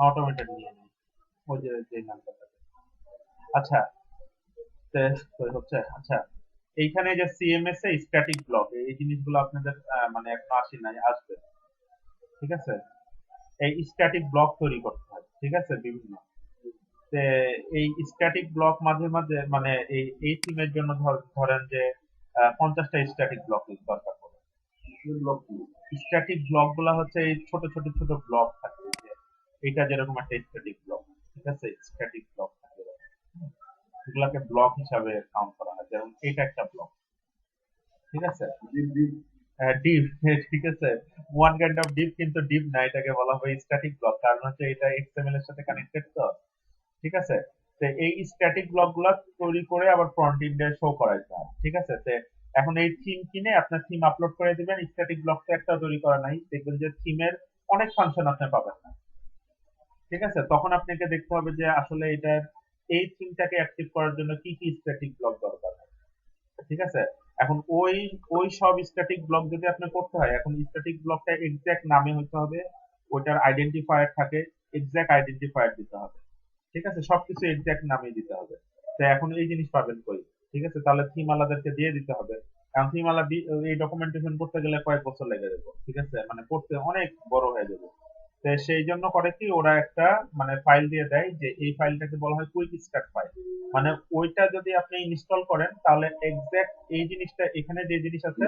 Automated নিয়ে নেই, ওই যে নামটা থাকে। আচ্ছা, হচ্ছে আচ্ছা, এইখানে যে সিএমএস এ স্ট্যাটিক ব্লক এই জিনিসগুলো আপনাদের মানে এখনো আসে নাই, আসবে। ঠিক আছে, এই স্ট্যাটিক ব্লক তৈরি করতে হয়, ঠিক আছে, বিভিন্ন। তে এই স্ট্যাটিক ব্লক মাঝে মাঝে মানে এই থিমের জন্য ধরেন যে 50টা স্ট্যাটিক ব্লক দরকার পড়ে। স্ট্যাটিক ব্লক গুলা হচ্ছে এই ছোট ছোট ছোট ব্লক থাকে, যে এটা যেরকম একটা স্ট্যাটিক ব্লক, ঠিক আছে, স্ট্যাটিক ব্লক থাকে, এগুলাকে ব্লক হিসাবে কাউন্ট করা হয়, যেমন এটা একটা ব্লক, ঠিক আছে। ডিপ, ঠিক আছে, ওয়ান কাইন্ড অফ ডিপ, কিন্তু ডিপ না, এটাকে বলা হয় স্ট্যাটিক ব্লক, কারণ হচ্ছে এটা এক্সএমএল এর সাথে কানেক্টেড তো, ঠিক আছে। তো এই স্ট্যাটিক ব্লক গুলা তৈরি করে আবার ফ্রন্ট এন্ডে শো করাইতে হয়, ঠিক আছে। তো এখন এই থিম কিনে আপনার থিম আপলোড করে দিবেন, স্ট্যাটিক ব্লক তো একটা তৈরি করা নাই, দেখবেন যে থিমের অনেক ফাংশন আপনি পাবেন না, ঠিক আছে। তখন আপনাকে দেখতে হবে যে আসলে এটার এই থিমটাকে অ্যাক্টিভ করার জন্য কি কি স্ট্যাটিক ব্লক দরকার, ঠিক আছে। এখন ওই ওই সব স্ট্যাটিক ব্লক যদি আপনার করতে হয়, এখন স্ট্যাটিক ব্লকটা এক্সাক্ট নামে হতে হবে, ওটার আইডেন্টিফায়ার থাকে, এক্সাক্ট আইডেন্টিফায়ার দিতে হবে, ঠিক আছে, সবকিছু এক্সাক্ট নামে দিতে হবে। তো এখন এই জিনিস পাবেন কই, ঠিক আছে, তাহলে থিম আলাদাকে দিয়ে দিতে হবে। এখন থিম আলাদা এই ডকুমেন্টেশন করতে গেলে কয়েক বছর লেগে যাবে, ঠিক আছে, মানে করতে অনেক বড় হয়ে যাবে। তো সেই জন্য করে কি, ওরা একটা মানে ফাইল দিয়ে দেয়, যে এই ফাইলটাকে বলা হয় কুইক স্টার্ট ফাইল। মানে ওইটা যদি আপনি ইনস্টল করেন, তাহলে এক্সাক্ট এই জিনিসটা এখানে যে জিনিস আছে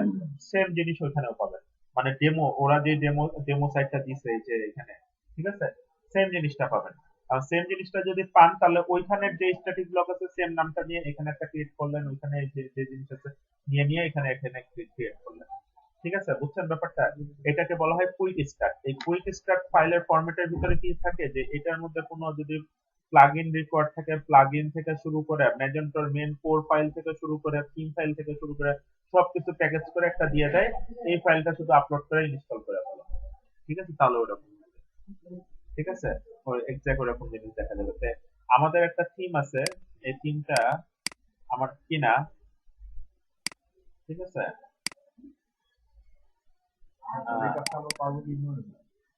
সেম জিনিস ওইখানেও পাবেন। মানে ডেমো, ওরা যে ডেমো ডেমো সাইটটা দিছে এই যে এখানে, ঠিক আছে, সেম জিনিসটা পাবেন। আর সেম জিনিসটা যদি পান, তাহলে ওইখানের যে স্ট্যাটিক ব্লক আছে সেম নামটা নিয়ে এখানে একটা ক্রিয়েট করলেন, ওইখানে যে যে জিনিস আছে নিয়ে নিয়ে এখানে এখানে ক্রিয়েট করলেন, ঠিক আছে, বুঝছেন ব্যাপারটা। এটাকে বলা হয় কুইক স্টার্ট। এই কুইক স্টার্ট ফাইলের ফরম্যাটের ভিতরে কি থাকে, যে এটার মধ্যে কোনো যদি প্লাগইন রিকোয়ার্ড থাকে, প্লাগইন থেকে শুরু করে ম্যাজেন্টর মেন কোর ফাইল থেকে শুরু করে থিম ফাইল থেকে শুরু করে সবকিছু প্যাকেজ করে একটা দিয়ে দেয়, এই ফাইলটা শুধু আপলোড করে ইনস্টল করে ফেলো, ঠিক আছে, তাহলে ওরকম, ঠিক আছে, ওই এক্সাক্ট ওরকম জিনিস দেখা যাবে। তে আমাদের একটা থিম আছে, এই থিমটা আমার কিনা, ঠিক আছে।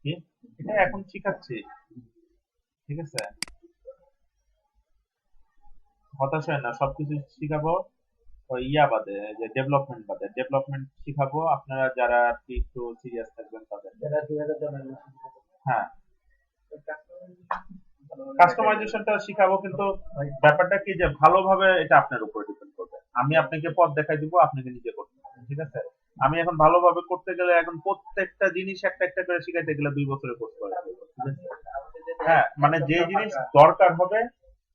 কি? এটা এখন শিখাচ্ছি, ঠিক আছে, হতাশ হয় না, সবকিছু শিখাবো। ওই ইয়া বাদে, যে ডেভেলপমেন্ট বাদে, ডেভেলপমেন্ট শিখাবো আপনারা যারা আর কি একটু সিরিয়াস থাকবেন তাদের। হ্যাঁ, কাস্টমাইজেশনটা শিখাবো, কিন্তু ব্যাপারটা কি, যে ভালোভাবে এটা আপনার উপর ডিপেন্ড করবে। আমি আপনাকে পথ দেখাই দিব, আপনাকে নিজে করতে হবে, ঠিক আছে। আমি এখন ভালোভাবে করতে গেলে এখন প্রত্যেকটা জিনিস একটা একটা করে শিখাইতে গেলে 2 বছরের কোর্স করে ফেলবো, ঠিক আছে। হ্যাঁ, মানে যে জিনিস দরকার হবে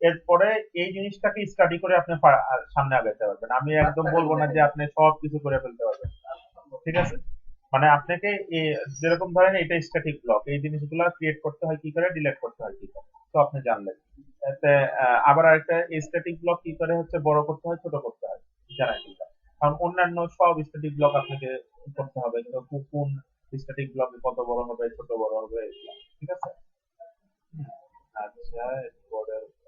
এরপরে এই জিনিসটাকে স্টাডি করে আপনি সামনে আগাইতে পারবেন। আমি একদম বলবো না যে আপনি সব কিছু করে ফেলতে পারবেন, ঠিক আছে। মানে আপনাকে যেরকম ধরেন এটা স্ট্যাটিক ব্লক, এই জিনিসগুলো ক্রিয়েট করতে হয় কি করে, ডিলিট করতে হয় কি করে, তো আপনি জানলেন। এতে আবার আরেকটা স্ট্যাটিক ব্লক কি করে হচ্ছে বড় করতে হয়, ছোট করতে হয়, জানেন কিনা। কারণ অন্যান্য সব স্ট্যাটিক ব্লক আপনাকে করতে হবে, তো কোন স্ট্যাটিক ব্লক কত বড় হবে, ছোট বড় হবে, এগুলা, ঠিক আছে। হুম, আচ্ছা, এরপরে হচ্ছে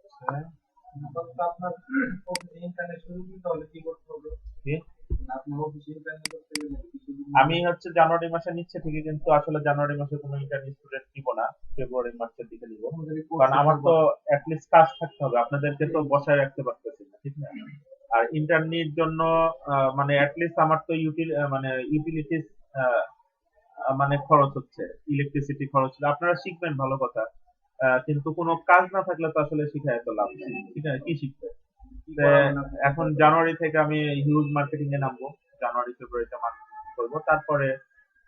কি, আমি হচ্ছে জানুয়ারি মাসে নিচ্ছে ঠিকই, কিন্তু আসলে জানুয়ারি মাসে কোনো ইন্টার্নি স্টুডেন্ট নিব না, ফেব্রুয়ারি মাসের দিকে নিব। কারণ আমার তো অ্যাটলিস্ট কাজ থাকতে হবে, আপনাদেরকে তো বসায় রাখতে পারতেছি না, ঠিক না। আর ইন্টার্নির জন্য মানে অ্যাটলিস্ট আমার তো মানে ইউটিলিটিস মানে খরচ হচ্ছে, ইলেকট্রিসিটি খরচ হচ্ছে। আপনারা শিখবেন ভালো কথা, কিন্তু কোনো কাজ না থাকলে তো আসলে শিখে এত লাভ নেই, ঠিক আছে, কি শিখবে। তো এখন জানুয়ারি থেকে আমি হিউজ মার্কেটিং এ নামবো, জানুয়ারি ফেব্রুয়ারিতে মার্কেটিং করবো, তারপরে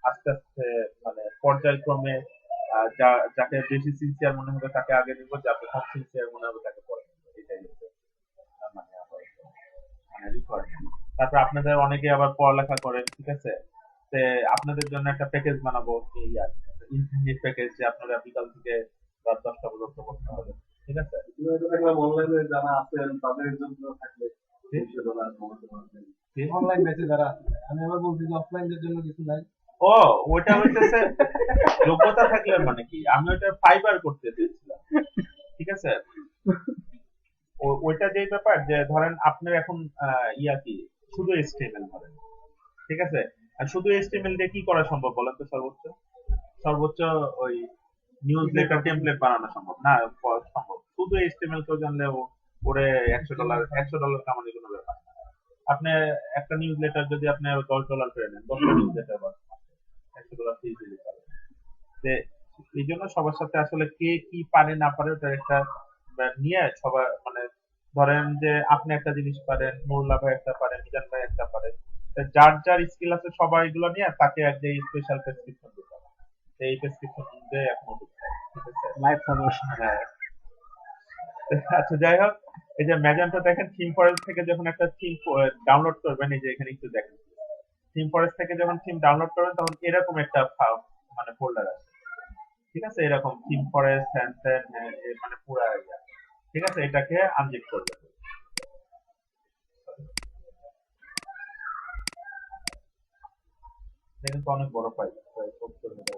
আস্তে আস্তে মানে পর্যায়ক্রমে যাকে বেশি সিনসিয়ার মনে হবে তাকে আগে নিবো, যাকে কম সিনসিয়ার মনে হবে তাকে পরে নিবো, এটাই হচ্ছে মানে আমার মানে requirement। তারপর আপনাদের অনেকে আবার পড়ালেখা করেন, ঠিক আছে, তে আপনাদের জন্য একটা প্যাকেজ বানাবো, এই আর ইনফিনিট প্যাকেজ, যে আপনারা বিকাল থেকে রাত 10টা পর্যন্ত করতে হবে, ঠিক আছে। অনলাইনে যারা আছেন তাদের জন্য থাকলে অনলাইন ব্যাচে যারা আছে, আমি আবার বলছি যে অফলাইনদের জন্য কিছু নাই। ও, ওইটা হইতেছে যোগ্যতা থাকলে, মানে কি, আমি ওইটা ফাইবার করতে চেয়েছিলাম, ঠিক আছে। ওইটা যেই ব্যাপার, যে ধরেন আপনার এখন ইয়া কি শুধু এইচটিএমএল ধরেন, ঠিক আছে। আর শুধু এইচটিএমএল দিয়ে কি করা সম্ভব বলেন তো, সর্বোচ্চ সর্বোচ্চ ওই নিউজ লেটার টেমপ্লেট বানানো সম্ভব না, সম্ভব শুধু এইচটিএমএল কেউ জানলে ওরে $100 কামানোর কোনো ব্যাপার না। আপনি একটা নিউজ লেটার যদি আপনি $10 করে নেন, 10টা নিউজ লেটার $100 ফিস দিলে পারে। যে এই জন্য সবার সাথে আসলে কে কি পারে না পারে ওটা একটা নিয়ে সবার মানে ধরেন যে আপনি একটা জিনিস পারেন, নুরুল্লাহ ভাই একটা পারেন, মিজান ভাই একটা পারে, তা যার যার স্কিল আছে সবাই এগুলো নিয়ে তাকে একটা স্পেশাল প্রেসক্রিপশন দিতে হবে। এই প্রেসক্রিপশন দিয়ে এখন ঠিক আছে লাইভ সাবমিশন। হ্যাঁ। আচ্ছা যাই হোক, এই যে ম্যাজেন্টা দেখেন থিম ফরেস্ট থেকে যখন একটা থিম ডাউনলোড করবেন, এই যে এখানে একটু দেখেন থিম ফরেস্ট থেকে যখন থিম ডাউনলোড করবেন তখন এরকম একটা মানে ফোল্ডার আছে, ঠিক আছে, এরকম থিম ফরেস্ট হ্যান্ড মানে পুরা ইয়া। ঠিক আছে, এটাকে আনজিপ করবেন। এটা কিন্তু অনেক বড় ফাইল, প্রায় 70 মেগা।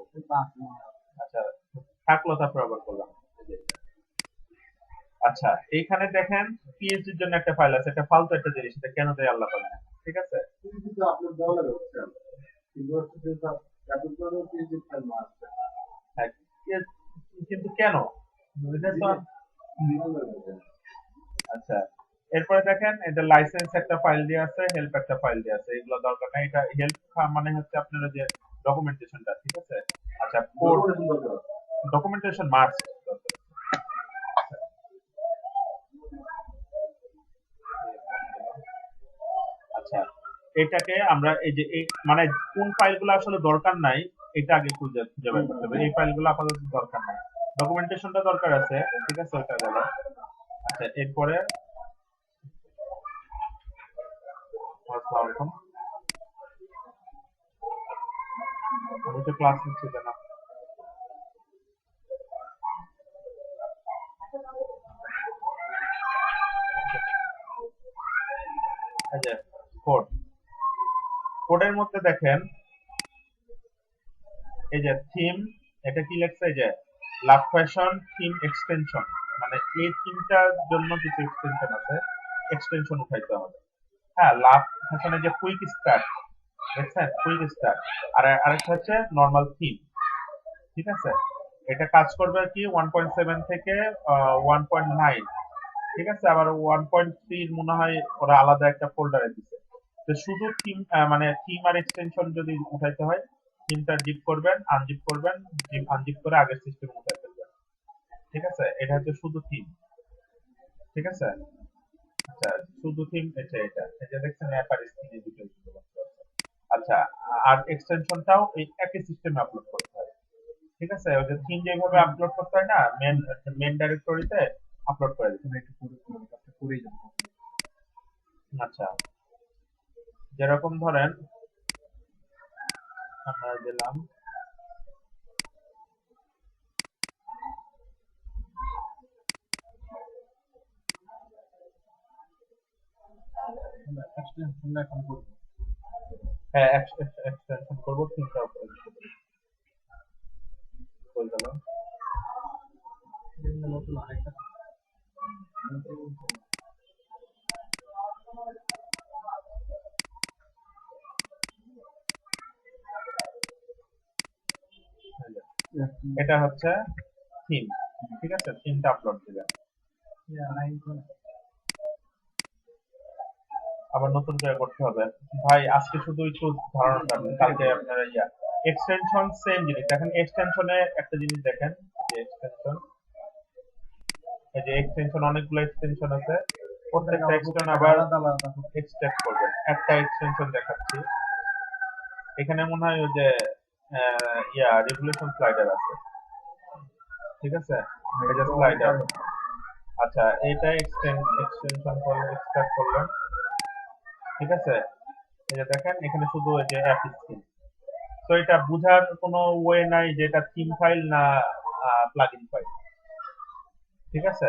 আচ্ছা থাকলো, তারপর আবার করলাম। এই যে এটা। আচ্ছা এইখানে দেখেন পিএইচডির জন্য একটা ফাইল আছে, এটা ফালতু একটা জিনিস, এটা কেন দেয় আল্লাহ পারে না। ঠিক আছে, কিন্তু আপলোড দেওয়া লাগে হচ্ছে কিন্তু হচ্ছে যে তার ক্যাপিটাল পিএইচডি ফাইল মারছে হ্যাঁ, কিন্তু কেন এটা তো আচ্ছা এরপরে দেখেন এটা লাইসেন্স একটা ফাইল দিয়ে আছে, হেল্প একটা ফাইল দিয়ে আছে, এগুলো দরকার নাই। এটা হেল্প মানে হচ্ছে আপনার যে ডকুমেন্টেশনটা, ঠিক আছে। আচ্ছা কোড ডকুমেন্টেশন মার্কস দরকার। আচ্ছা এটাকে আমরা এই যে এই মানে কোন ফাইলগুলো আসলে দরকার নাই এটা আগে খুঁজে খুঁজে বের করতে হবে। এই ফাইলগুলো আপাতত দরকার নাই, ডকুমেন্টেশনটা দরকার আছে, ঠিক আছে, ওটা গেল। আচ্ছা এরপরে আসসালামু আলাইকুম, আমি তো ক্লাস নিচ্ছি কেন? এই যে কোড, কোডের মধ্যে দেখেন এই যে থিম, এটা কি লেখছে, এই যে লাভ ফ্যাশন থিম এক্সটেনশন, মানে এই থিমটার জন্য কিছু এক্সটেনশন আছে, এক্সটেনশন উঠাইতে হবে। হ্যাঁ, লাভ ফ্যাশনের যে কুইক স্টার্ট দেখছেন, কুইক স্টার্ট, আর আরেকটা হচ্ছে নরমাল থিম, ঠিক আছে। এটা কাজ করবে কি 1.7 থেকে 1.9, ঠিক আছে। আবার 1.3 মনে হয় ওরা আলাদা একটা ফোল্ডারে দিছে। তো শুধু থিম মানে থিম আর এক্সটেনশন যদি উঠাইতে হয়, থিমটা জিপ করবেন, আনজিপ করবেন, আনজিপ করে আগের সিস্টেম উঠাই ফেলবেন, ঠিক আছে। এটা হচ্ছে শুধু থিম, ঠিক আছে। আচ্ছা শুধু থিম এটা এই যে দেখছেন অ্যাপ আর স্ক্রিনে দুটো শুধুমাত্র আছে। আচ্ছা আর এক্সটেনশনটাও এই একই সিস্টেমে আপলোড করতে হয়, ঠিক আছে। ওই যে থিম যেভাবে আপলোড করতে হয় না মেন ডাইরেক্টরিতে আপলোড করে দিতে একটু করেই যাবো। আচ্ছা যেরকম ধরেন আমরা দিলাম এক্সটেনশনটা এখন করবো। হ্যাঁ এক্সটেনশন করবো, থিমটা উপরে দিতে পারি। হয়ে গেল। নতুন আরেকটা এটা হচ্ছে থিম, ঠিক আছে, থিমটা আপলোড দিবেন। আবার নতুন করে করতে হবে। ভাই আজকে শুধু একটু ধারণাটা দিন, কালকে আপনারা এক্সটেনশন সেম জিনিস। দেখেন এক্সটেনশনে একটা জিনিস দেখেন, যে এক্সটেনশন, এই যে এক্সটেনশন অনেকগুলো এক্সটেনশন আছে, প্রত্যেকটা এক্সটেনশন আবার এক্সট্রাক্ট করবেন। একটা এক্সটেনশন দেখাচ্ছি, এখানে মনে হয় ওই যে রেভলিউশন স্লাইডার আছে, ঠিক আছে, এই যে স্লাইডার। আচ্ছা এটা এক্সটেনশন করলেন, এক্সট্রাক্ট করলেন, ঠিক আছে। এই যে দেখেন এখানে শুধু এই যে অ্যাপ স্ক্রিন। তো এটা বোঝার কোনো ওয়ে নাই যে এটা থিম ফাইল না প্লাগইন ফাইল, ঠিক আছে।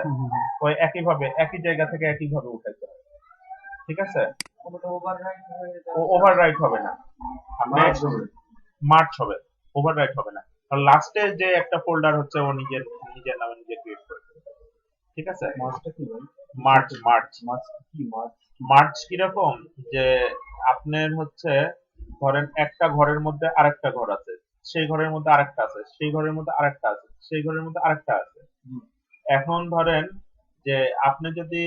ওই একইভাবে একই জায়গা থেকে একইভাবে উঠাইতে হবে, ঠিক আছে। ওভাররাইট হবে না, মার্চ হবে, ওভাররাইট হবে না। আর লাস্টে যে একটা ফোল্ডার হচ্ছে ও নিজের নিজের নামে নিজে ক্রিয়েট করে দেবে, ঠিক আছে। মাছটা কি ভাই? মার্চ মার্চ মাছ কি মাছ? মার্চ কিরকম, যে আপনার হচ্ছে ধরেন একটা ঘরের মধ্যে আরেকটা ঘর আছে, সেই ঘরের মধ্যে আরেকটা আছে, সেই ঘরের মধ্যে আরেকটা আছে, সেই ঘরের মধ্যে আরেকটা আছে। এখন ধরেন যে আপনি যদি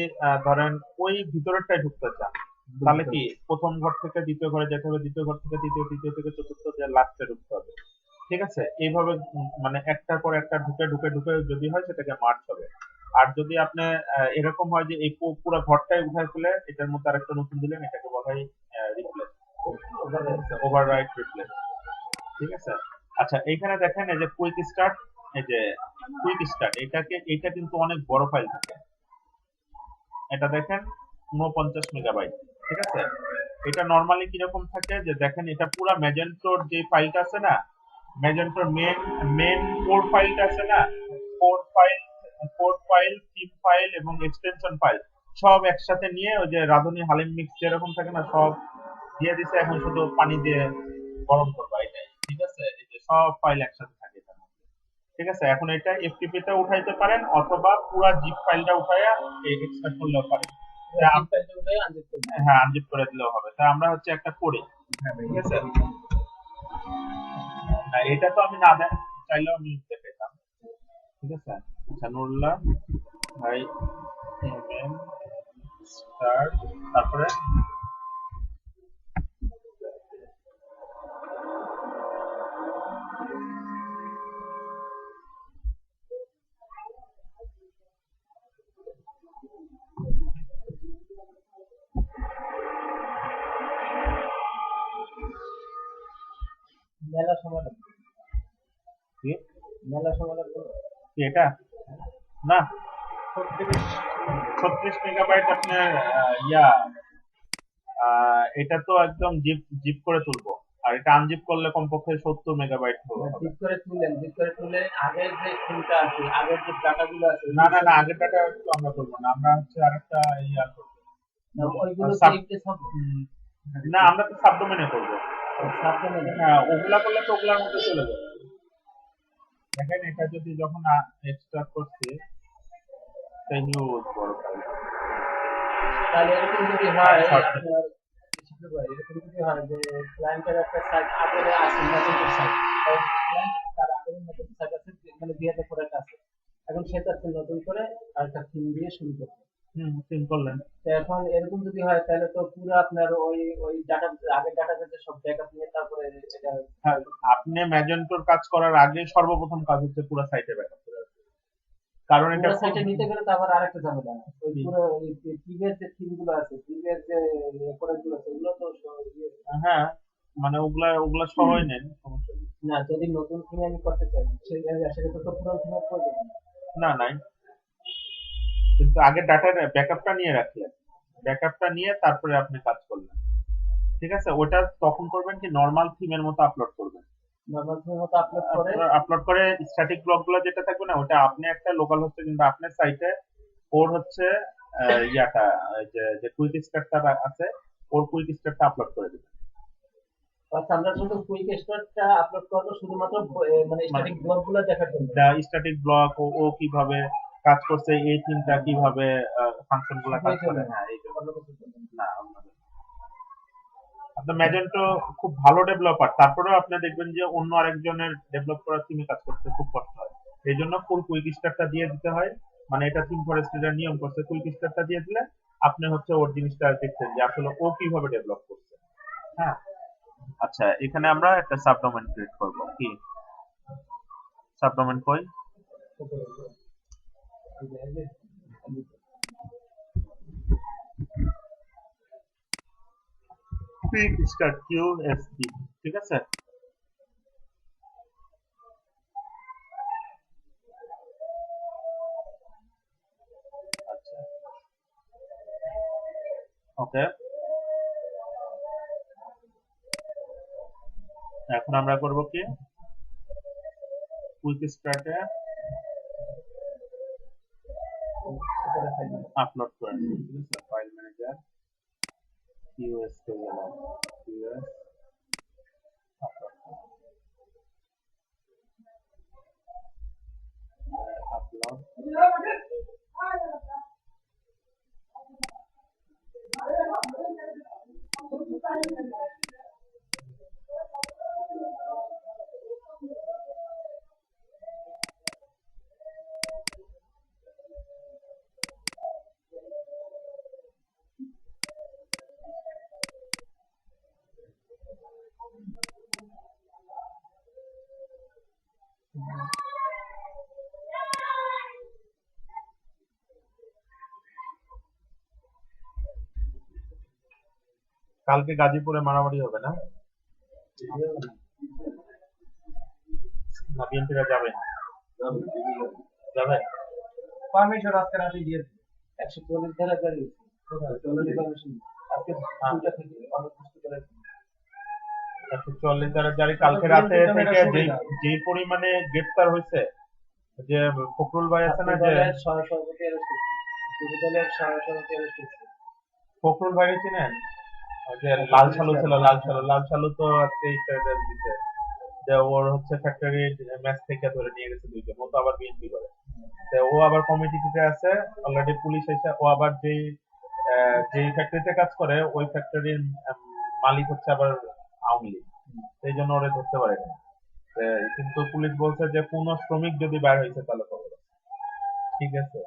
ধরেন ওই ভিতরেরটাই ঢুকতে চান, তাহলে কি প্রথম ঘর থেকে দ্বিতীয় ঘরে যেতে হবে, দ্বিতীয় ঘর থেকে তৃতীয়, তৃতীয় থেকে চতুর্থ, যে লাস্টে ঢুকতে হবে। ঠিক আছে, এইভাবে মানে একটার পর একটা ঢুকে ঢুকে ঢুকে যদি হয় সেটাকে মার্চ হবে। আর যদি আপনি এরকম হয় যে এই পুরো ঘরটাই উঠায় ফেলে এটার মধ্যে আরেকটা নতুন দিলেন, এটাকে বলা হয় রিপ্লেস, ওভাররাইট রিপ্লেস। ঠিক আছে। আচ্ছা, এইখানে দেখেন এই যে কুইক স্টার্ট, এই যে কুইক স্টার্ট, এটা কিন্তু অনেক বড় ফাইল থাকে। এটা দেখেন 49 মেগাবাইট। ঠিক আছে, এটা নরমালি কিরকম থাকে যে দেখেন এটা পুরো ম্যাজেন্টোর যে ফাইলটা আছে না, ম্যাজেন্টোর মেন কোড ফাইলটা আছে না, কোড ফাইল থিম ফাইল এবং এক্সটেনশন ফাইল সব একসাথে নিয়ে ওই যে রাঁধুনি হালিম মিক্স যেরকম থাকে না, সব দিয়ে দিছে। এখন শুধু পানি দিয়ে গরম করবা এটাই। ঠিক আছে, এই যে সব ফাইল একসাথে থাকে এটার মধ্যে। ঠিক আছে, এখন এটা এফটিপি তে উঠাইতে পারেন অথবা পুরো জিপ ফাইলটা উঠাইয়া এক্সট্রাক্ট করলেও পারেন। হ্যাঁ, আনজিপ করে দিলেও হবে। তা আমরা হচ্ছে একটা করি। ঠিক আছে, না এটা তো আমি না চাইলেও আমি দেখাইতাম। ঠিক আছে, আচ্ছা নুরুল্লাহ ভাই এম স্টার, তারপরে মেলা সময় লাগবে, কি মেলা সময় লাগবে। কি এটা? না, 36 36 মেগাবাইট আপনার এটা তো একদম জিপ জিপ করে তুলবো, আর এটা আনজিপ করলে কমপক্ষে 70 মেগাবাইট হবে। জিপ করে তুললেন, জিপ করে তুলে আগের যে থিমটা আছে, আগের যে ডাটাগুলো আছে, না না না, আগেরটা তো আমরা করবো না, আমরা হচ্ছে আরেকটা করবো। ওইগুলো Sub- সব না, আমরা তো সাবডোমেনে করবো। সাবডোমেনে। হ্যাঁ, ওগুলা করলে তো ওগুলার মধ্যে চলে যাবে। দেখেন এটা যদি যখন এক্সট্রাক্ট করছি, হিউজ বড় ফাইল। তাহলে এরকম যদি হয় Short- আপনার শিখতে পারি, এরকম যদি হয় যে ক্লায়েন্টের একটা সাইট আগের আছে, নতুন সাইট, ক্লায়েন্ট তার আগের নতুন সাইট আছে, মানে 2000 আছে, এখন সে চাচ্ছে নতুন করে আরেকটা থিম দিয়ে শুরু করতে। সিম করলেন। তো এখন এরকম যদি হয় তাহলে তো পুরো আপনার ওই ওই ডাটা, আগের ডাটাবেসে সব ব্যাকআপ নিয়ে তারপরে এটা হ্যাঁ, আপনি ম্যাজেন্টোর কাজ করার আগে সর্বপ্রথম কাজ হচ্ছে পুরো সাইটে ব্যাকআপ করে রাখা। কারণ এটা পুরো সাইটে নিতে গেলে তো আবার আরেকটা ঝামেলা। ওই পুরো ওই প্রিভিয়াস যে থিম গুলো আছে, প্রিভিয়াস যে প্রোডাক্ট গুলো আছে, ওগুলো তো হ্যাঁ, মানে ওগুলা ওগুলা সবাই নেন, সমস্যা নেই। না, যদি নতুন থিম আমি করতে চাই সেক্ষেত্রে তো পুরো থিমের প্রয়োজন নেই। না নাই, কিন্তু আগে ডাটার ব্যাকআপটা নিয়ে রাখলেন, ব্যাকআপটা নিয়ে তারপরে আপনি কাজ করলেন। ঠিক আছে, ওটা তখন করবেন কি নর্মাল থিমের মতো আপলোড করবেন। নর্মাল থিমের মতো আপলোড করে আপলোড করে স্ট্যাটিক ব্লক গুলো যেটা থাকবে না, ওটা আপনি একটা লোকাল হোস্টে কিংবা আপনার সাইটে ওর হচ্ছে ইয়াটা যে কুইক স্টার্টটা আছে, ওর কুইক স্টার্টটা আপলোড করে দিবেন। আচ্ছা, আমরা শুধু কুইক স্টার্টটা আপলোড করবো শুধুমাত্র মানে স্ট্যাটিক ব্লক গুলো দেখার জন্য। স্ট্যাটিক ব্লক ও কিভাবে কাজ করছে, এই থিমটা কিভাবে ফাংশন গুলা কাজ করে। হ্যাঁ, এই অন্য কিছু জন্য না। না অন্যদের। আপনার ম্যাজেন্টো খুব ভালো ডেভেলপার, তারপরেও আপনি দেখবেন যে অন্য আরেকজনের ডেভেলপ করা থিমে কাজ করতে খুব কষ্ট হয়। এই জন্য ফুল কুইক স্টার্টটা দিয়ে দিতে হয়। মানে এটা থিম ফরেস্টের নিয়ম করছে, কুইক স্টার্টটা দিয়ে দিলে আপনি হচ্ছে ওর জিনিসটা দেখছেন যে আসলে ও কিভাবে ডেভেলপ করছে। হ্যাঁ, আচ্ছা এখানে আমরা একটা সাবডোমেন ক্রিয়েট করব। কি সাবডোমেন কই? Quick start QSD. ঠিক আছে, আচ্ছা ওকে। এখন আমরা করব কি কুইক স্টার্টে আপলোড করে নিব। ঠিক আছে, ফাইল ম্যানেজার কিউএস তে গেলাম, কিউএস আপলোড কালকে গাজীপুরে মারামারি হবে না? না বিএনপিরা যাবে না? যাবে? পারমিশন আজকে রাতে দিয়ে 144 ধারা জারি হয়েছে পারমিশন আজকে 2টা থেকে অনেক কষ্ট করে 144 ধারা জারি কালকে রাতে থেকে যেই পরিমাণে গ্রেফতার হয়েছে, যে ফখরুল ভাই আছে না, যে দলের সহসভাপতি অ্যারেস্ট হয়েছে, দলের সহসভাপতি অ্যারেস্ট হয়েছে। ফখরুল ভাই চিনেন? ওই যে লাল সালু ছিল, লাল সালু তো আজকে স্ট্যাটাস দিছে যে ওর হচ্ছে ফ্যাক্টরি ম্যাচ থেকে ধরে নিয়ে গেছে দুইজন, ও তো আবার বিএনপি করে। তো ও আবার কমিটিতে আছে অলরেডি, পুলিশ এসে, ও আবার যেই ফ্যাক্টরিতে কাজ করে ওই ফ্যাক্টরির মালিক হচ্ছে আবার আওয়ামী লীগ, সেই জন্য ওরে ধরতে পারে না। কিন্তু পুলিশ বলছে যে কোনো শ্রমিক যদি বাইর হয়েছে তাহলে খবর আছে। ঠিক আছে,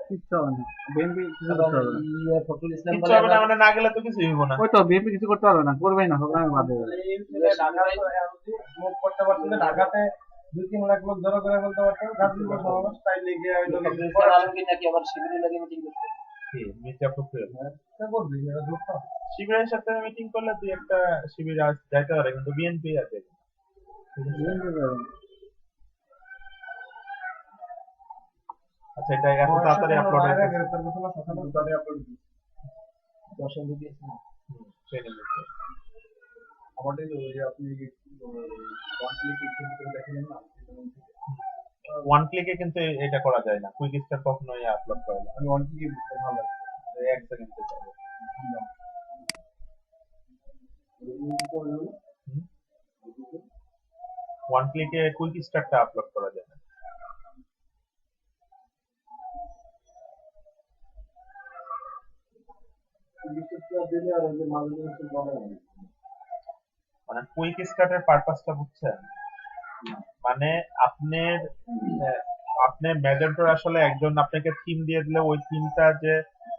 কিচ্ছু হবে না, বিএনপি কিছু আবার করতে হবে না। ফখরুল ইসলাম কিচ্ছু বলে হবে না মানে না গেলে তো কিছুই হইব না। ওই তো বিএনপি কিছু করতে পারবে না, করবেই না, প্রোগ্রামে বাদ দেবে। মুভ করতে পারতো না, ঢাকাতে 2-3 লাখ লোক জড়ো করে বলতে পারতো গাজীপুর সমাবেশ, তাই লেগে আইলো ফখরুল ইসলাম আলমগীর নাকি আবার শিবিরের লাগে মিটিং করতে। কি মির্জা ফখরুল করবে এরা দুঃখ। শিবিরের সাথে মিটিং করলে দুই একটা শিবির যাইতে পারে, কিন্তু বিএনপি আছে। ঠিক আছে? বিএনপি করবে না। আচ্ছা, এটা এত তাড়াতাড়ি আপলোড হয়ে গেছে। গ্রেফতার করতে না সকালে তারে আপলোড দিচ্ছে। 10 এমবি দিয়েছে না। ট্রেনে গেছে। আমাদের ওই যে আপনি ওয়ান ক্লিক করে দেখেন না, ওয়ান ক্লিকে কিন্তু এটা করা যায় না, কুইক স্টার কখনোই আপলোড করা যায় আমি ওয়ান ক্লিকে বুঝতে ভালো লাগে। না, 1 সেকেন্ডে যাবে। ওয়ান ক্লিকে কুইক স্টারটা আপলোড করা যায় না। দিলে আর ওই যে মাঝে মাঝে বলে না। মানে কুইক স্টার্টের পারপাসটা বুঝছেন? মানে আপনার আপনার ম্যাজেন্টর আসলে একজন আপনাকে থিম দিয়ে দিলে ওই থিমটা যে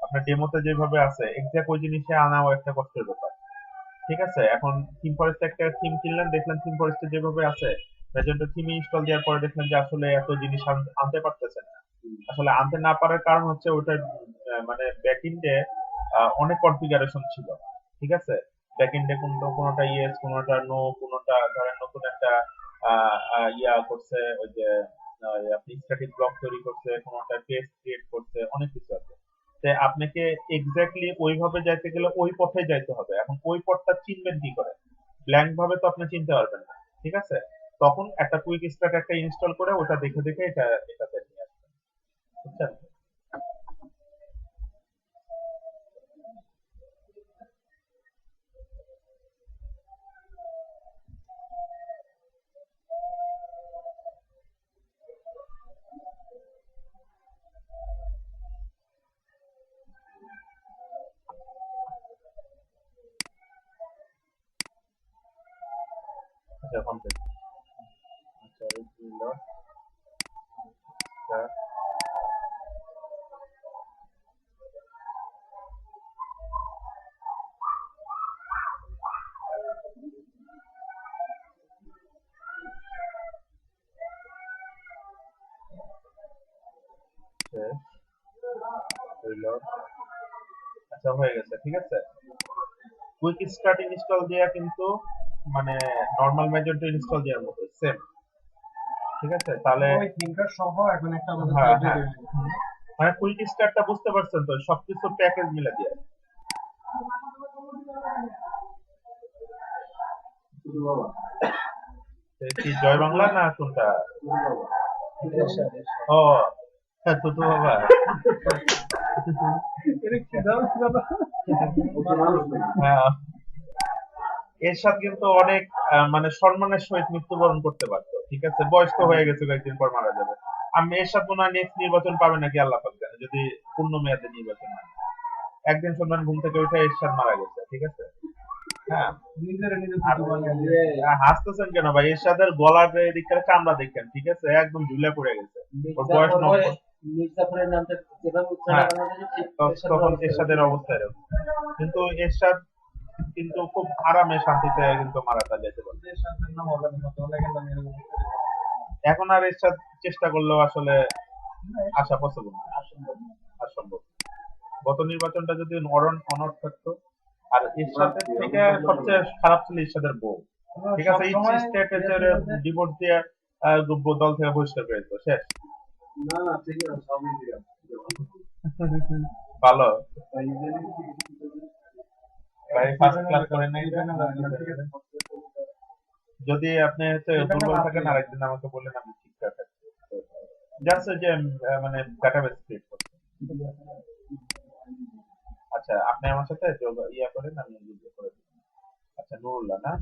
আপনার ডেমোতে যেভাবে আছে এক্সাক্ট ওই জিনিসে আনাও একটা কষ্টের ব্যাপার। ঠিক আছে, এখন থিম ফরেস্টে একটা থিম কিনলেন, দেখলেন থিম ফরেস্টে যেভাবে আছে, ম্যাজেন্টো থিম ইনস্টল দেওয়ার পরে দেখলেন যে আসলে এত জিনিস আনতে পারতেছেন না। আসলে আনতে না পারার কারণ হচ্ছে ওটার মানে ব্যাকএন্ডে অনেক কনফিগারেশন ছিল। ঠিক আছে, ব্যাকএন্ডে কোনোটা ইয়েস, কোনোটা নো, কোনোটা ধরেন নতুন একটা ইয়া করছে, ওই যে আপনি স্ট্যাটিক ব্লক তৈরি করছে, কোনোটা টেস্ট ক্রিয়েট করছে, অনেক কিছু আছে। আপনাকে এক্স্যাক্টলি ওইভাবে যাইতে গেলে ওই পথে যাইতে হবে। এখন ওই পথটা চিনবেন কি করে? ব্ল্যাঙ্ক ভাবে তো আপনি চিনতে পারবেন না। ঠিক আছে, তখন একটা কুইক স্টার্ট একটা ইনস্টল করে ওটা দেখে দেখে এটাতে নিয়ে আসবেন। বুঝছেন? আচ্ছা, কমপ্লিট। আচ্ছা, রিলোড স্টার্ট। রিলোড। আচ্ছা, হয়ে গেছে। ঠিক আছে, কুইক স্টার্ট ইনস্টল দেয়া কিন্তু মানে নরমাল ম্যাজেন্টো ইনস্টল দেওয়ার মতো সেম। ঠিক আছে, তাহলে ওই থিমটা সহ এখন একটা আমাদের হ্যাঁ সাইডে হ্যাঁ মানে কুইক স্টার্টটা বুঝতে পারছেন তো, সবকিছু প্যাকেজ মিলে দিয়ে। শুধু বাবা কি জয় বাংলা না কোনটা? ও হ্যাঁ, তুতু বাবা। হ্যাঁ, এরশাদ কিন্তু অনেক মানে সম্মানের সহিত মৃত্যুবরণ করতে পারতো। ঠিক আছে, বয়স তো হয়ে গেছে, কয়েকদিন পর মারা যাবে। আমি এরশাদ মনে হয় নেক্সট নির্বাচন পাবে নাকি আল্লাহ পাক জানে, যদি পূর্ণ মেয়াদে নির্বাচন হয়। একদিন শুনবেন ঘুম থেকে উঠে এরশাদ মারা গেছে। ঠিক আছে, হ্যাঁ। হাসতেছেন কেন ভাই? এরশাদের গলার দিকটা চামড়া দেখেন, ঠিক আছে, একদম ঝুলে পড়ে গেছে। ওর বয়স 90। মির্জাফরের নামটা যেভাবে উচ্চারণ করা যায় ঠিক তখন এরশাদের অবস্থা এরকম। কিন্তু এরশাদ কিন্তু খুব আরামে শান্তিতে কিন্তু মারা যেতে পারে। এখন আর এরশাদ চেষ্টা করলেও আসলে আসা পসিবল না, অসম্ভব। গত নির্বাচনটা যদি অনড় থাকতো আর ইরশাদের থেকে সবচেয়ে খারাপ ছিল ইরশাদের বউ। ঠিক আছে, স্টেট ডিভোর্স দিয়ে দল থেকে বহিষ্কার করে দিত, শেষ। না না ঠিক আছে, সবই ঠিক আছে। ভালো তাই জন্য ভাই, ফার্স্ট ক্লাস করে নাই। যদি আপনি হচ্ছে দুর্বল থাকেন আরেকদিন আমাকে বললেন, আমি ঠিক আছে। জাস্ট যে মানে ডাটাবেস ক্রিয়েট করতে। আচ্ছা, আপনি আমার সাথে ইয়া করেন, আমি ইয়ে করে দিই। আচ্ছা, নুরুল্লাহ না,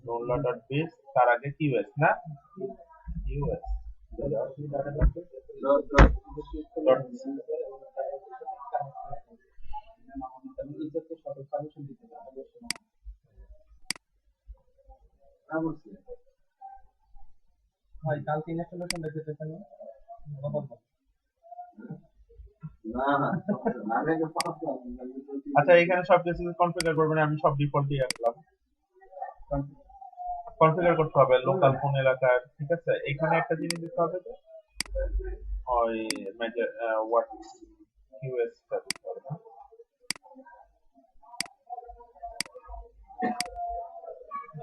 নুরুল্লাহ ডট বিস, তার আগে কিউএস না, কিউএস ভাই কালকে ইনস্টলেশন দেখতে চান না না আমি তো পাস না। আচ্ছা, এখানে সবকিছু কনফিগার করবেন, আমি সব ডিফল্ট দিয়ে রাখলাম। কনফিগার করতে হবে লোকাল ফোন এলাকার, ঠিক আছে। এখানে একটা জিনিস দিতে হবে, যে ওই মেজর হোয়াট কিউএস টা দিতে হবে।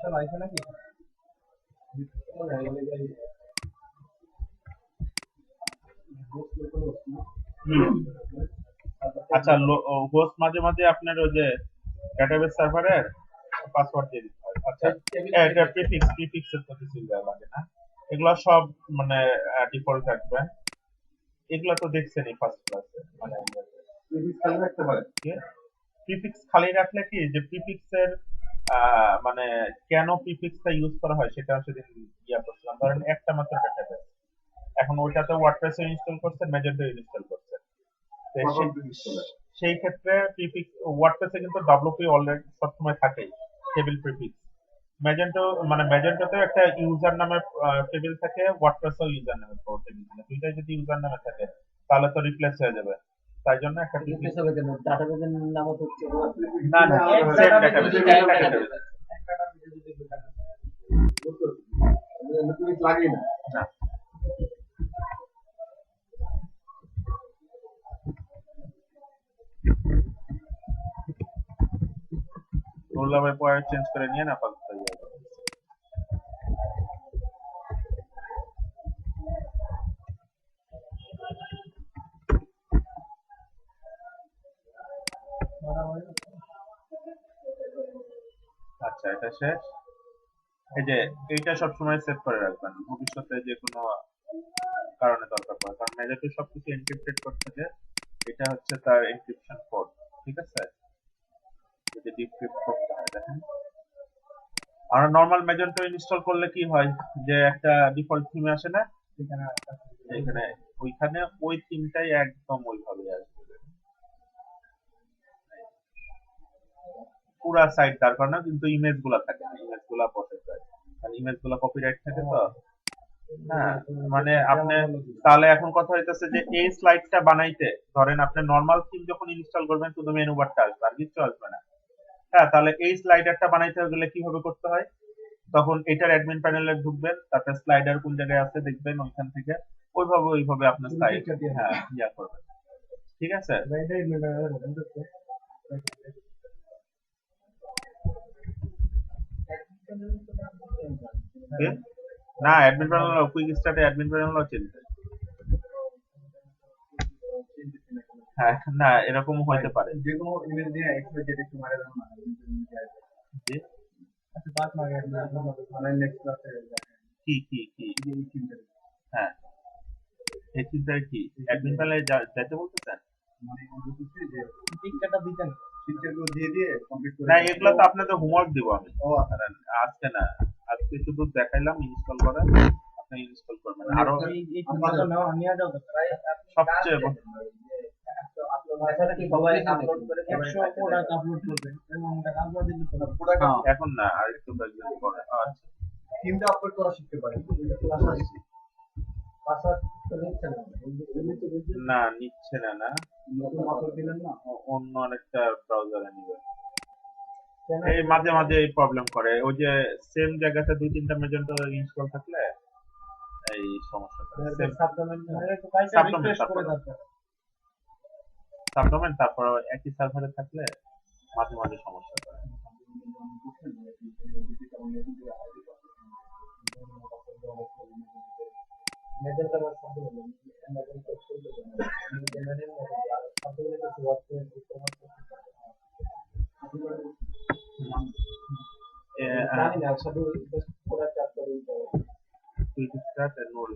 সব আইছে নাকি? আচ্ছা, হোস্ট মাঝে মাঝে আপনার ওই যে ডেটাবেস সার্ভারের পাসওয়ার্ড দিয়ে দিতে হয়। আচ্ছা, এটা প্রিফিক্সের তো কিছু দেওয়া লাগে না, এগুলা সব মানে ডিফল্ট রাখবে। এগুলা তো দেখছেনই ফার্স্ট ক্লাসে, মানে রাখতে পারে। প্রিফিক্স খালি রাখলে কি, যে প্রিফিক্সের মানে কেন প্রিফিক্সটা ইউজ করা হয় সেটা সেদিন ইয়া করছিলাম। ধরেন একটা মাত্র ডেটাবেস, এখন ওইটাতে ওয়ার্ডপ্রেস ইনস্টল করছে, মেজেন্টো ইনস্টল করছে, তো সেই ক্ষেত্রে প্রিফিক্স ওয়ার্ডপ্রেসে কিন্তু ডব্লিউপি অলরেডি সবসময় থাকেই, টেবিল প্রিফিক্স। মেজেন্টো মানে মেজেন্টোতে একটা ইউজার নামের টেবিল থাকে, ওয়ার্ডপ্রেসেও ইউজার নামের টেবিল থাকে। দুইটাই যদি ইউজার নামে থাকে তাহলে তো রিপ্লেস হয়ে যাবে, তাই জন্য একটা প্রিফিক্স। ডাটাবেজের নাম হচ্ছে না না, সেম ডেটাবেস, একটা ডেটাবেস লাগে না। না। রোল নাম্বার পরে চেঞ্জ করে নিয়ে না পাল্টা হয়ে যাবে। আচ্ছা, এটা শেষ। এই যে এইটা সবসময় সেভ করে রাখবেন, ভবিষ্যতে যে কোনো কারণে দরকার পড়ে, কারণ মেজরটি সবকিছু এনক্রিপ্টেড করতে, যে এটা হচ্ছে তার এনক্রিপশন কোড, ঠিক আছে। যদি ডিক্রিপ্ট করতে হয়, দেখেন আমরা নরমাল মেজেন্টো ইনস্টল করলে কি হয়, যে একটা ডিফল্ট থিম আসে না, এখানে ওইখানে ওই থিমটাই একদম ওইভাবে আসবে, পুরা সাইট দাঁড় করানো, কিন্তু ইমেজ গুলা থাকে না, ইমেজ গুলা বসে যায়, কারণ ইমেজ গুলা কপিরাইট থাকে তো। হ্যাঁ, মানে আপনি তাহলে এখন কথা হইতেছে যে এই স্লাইডটা বানাইতে, ধরেন আপনি নরমাল থিম যখন ইনস্টল করবেন শুধু মেনু বারটা আসবে, আর কিছু আসবে না। হ্যাঁ, তাহলে এই স্লাইডারটা বানাইতে গেলে কিভাবে করতে হয়, তখন এটার অ্যাডমিন প্যানেলে ঢুকবেন, তারপরে স্লাইডার কোন জায়গায় আছে দেখবেন, ওইখান থেকে ওইভাবে আপনার স্লাইড হ্যাঁ ইয়া করবেন, ঠিক আছে। না, অ্যাডমিন প্যানেল কুইক স্টার্টে অ্যাডমিন প্যানেলও চিনতে, হ্যাঁ না এরকম হইতে পারে। যে কোনো ইমেজ দিয়ে এক্সপোর্ট যেটা একটু মারা দাও না। জি, আচ্ছা বাদ মারা মানে নেক্সট ক্লাসে কি হ্যাঁ, এই চিন্তা কি অ্যাডমিন প্যানেলে যাইতে বলতেছেন? মানে বলতেছি যে পিকচারটা দিতেন ফিচারগুলো দিয়ে কমপ্লিট করে না, এগুলো তো আপনাদের হোমওয়ার্ক দিব আমি। ও আচ্ছা। আজকে না, আজকে শুধু দেখাইলাম ইনস্টল করা, আপনি ইনস্টল করবেন। আরো এই পিকচারটা নাও নিয়ে যাও তো সবচেয়ে সবাই আপলোড করে 100 প্রোডাক্ট আপলোড করবে এবং এটা আপলোড দিতে হবে প্রোডাক্ট এখন না, আর একটু কয়েকদিন পরে। আচ্ছা, তিনটা আপলোড করা শিখতে পারি। পাসওয়ার্ড তো নিচ্ছে না না নিচ্ছে না, না নতুন আপলোড দিলেন না, অন্য আরেকটা ব্রাউজারে নিবে। এই মাঝে মাঝে এই প্রবলেম করে, ওই যে সেম জায়গাতে দুই তিনটা মেজেন্টো ইনস্টল থাকলে এই সমস্যা করে। সেম সাবডোমেন তো কাইটা রিফ্রেশ করে দাও সাবডোমেন, তারপর একই সার্ভারে থাকলে মাঝে মাঝে সমস্যা করে। মেজেন্টা বা শব্দগুলো মেজেন্টা শব্দ জেনারেল আর শব্দগুলো কিছু ওয়ার্ডে জানি না শুধু জাস্ট পুরো চাপ করে দিতে হবে। quick start enroll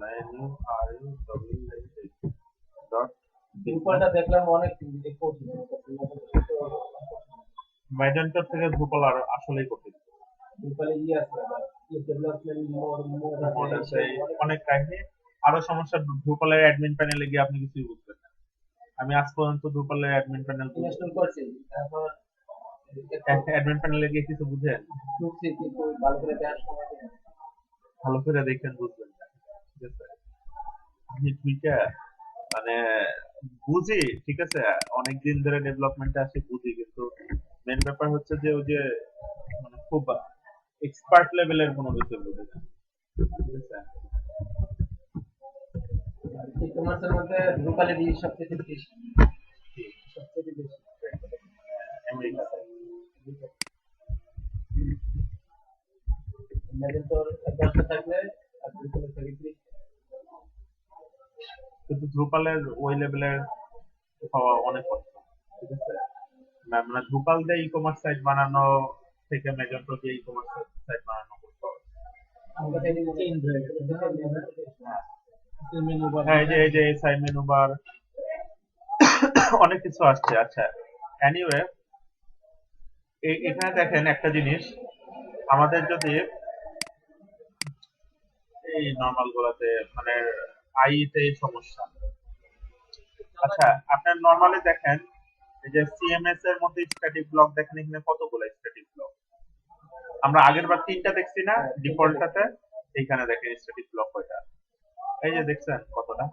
dot উপরটা দেখলাম অনেক কঠিন ম্যাজেন্টার থেকে ড্রুপাল আর আসলেই কঠিন। উপরে ইয়ে আছে ডেভেলপমেন্ট মোড মোড আছে আছে, অনেক কাহিনী। আরো সমস্যা, ড্রুপালের অ্যাডমিন প্যানেলে গিয়ে আপনি কিছুই বুঝবেন না। আমি আজ পর্যন্ত ড্রুপালের অ্যাডমিন প্যানেল ইনস্টল করছি তারপর অ্যাডমিন প্যানেলে গিয়ে কিছু বুঝেন, ঢুকছি কিন্তু ভালো করে দেখার সময় নেই। ভালো করে দেখেন বুঝবেন না, ঠিক আছে? আমি টুইটার মানে বুঝি, ঠিক আছে, অনেক দিন ধরে ডেভেলপমেন্টে আছি, বুঝি, কিন্তু মেন ব্যাপার হচ্ছে যে ওই যে মানে খুব এক্সপার্ট লেভেলের কোনো কিছু বুঝি না, ঠিক আছে? ই কমার্সের মধ্যে ড্রুপালে দিয়ে সবচেয়ে বেশি সবচেয়ে বেশি আমেরিকাতে মেজেন্টর দরকার থাকলে আর ড্রুপালে থেকে কিন্তু ড্রুপালের ওই লেভেলের হওয়া অনেক কষ্ট, ঠিক আছে? মানে ড্রুপাল দিয়ে ই কমার্স সাইট বানানো থেকে মেজেন্টো দিয়ে ই কমার্স সাইট বানানো খুব সহজ। আমরা যদি চেঞ্জ হয়ে গেছে মেনু বার হ্যাঁ, এই যে এসআই মেনু বার অনেক কিছু আসছে। আচ্ছা, এনিওয়ে, এখানে দেখেন একটা জিনিস, আমাদের যদি এই নর্মাল গুলাতে মানে আইতে এই সমস্যা। আচ্ছা, আপনার নর্মালি দেখেন এই যে সিএমএস এর মধ্যে স্ট্যাটিক ব্লক দেখেন, এখানে কতগুলো স্ট্যাটিক ব্লক। আমরা আগের বার 3টা দেখছি না ডিফল্টটাতে, এইখানে দেখেন স্ট্যাটিক ব্লক কয়টা। এই যে দেখছেন কতটা।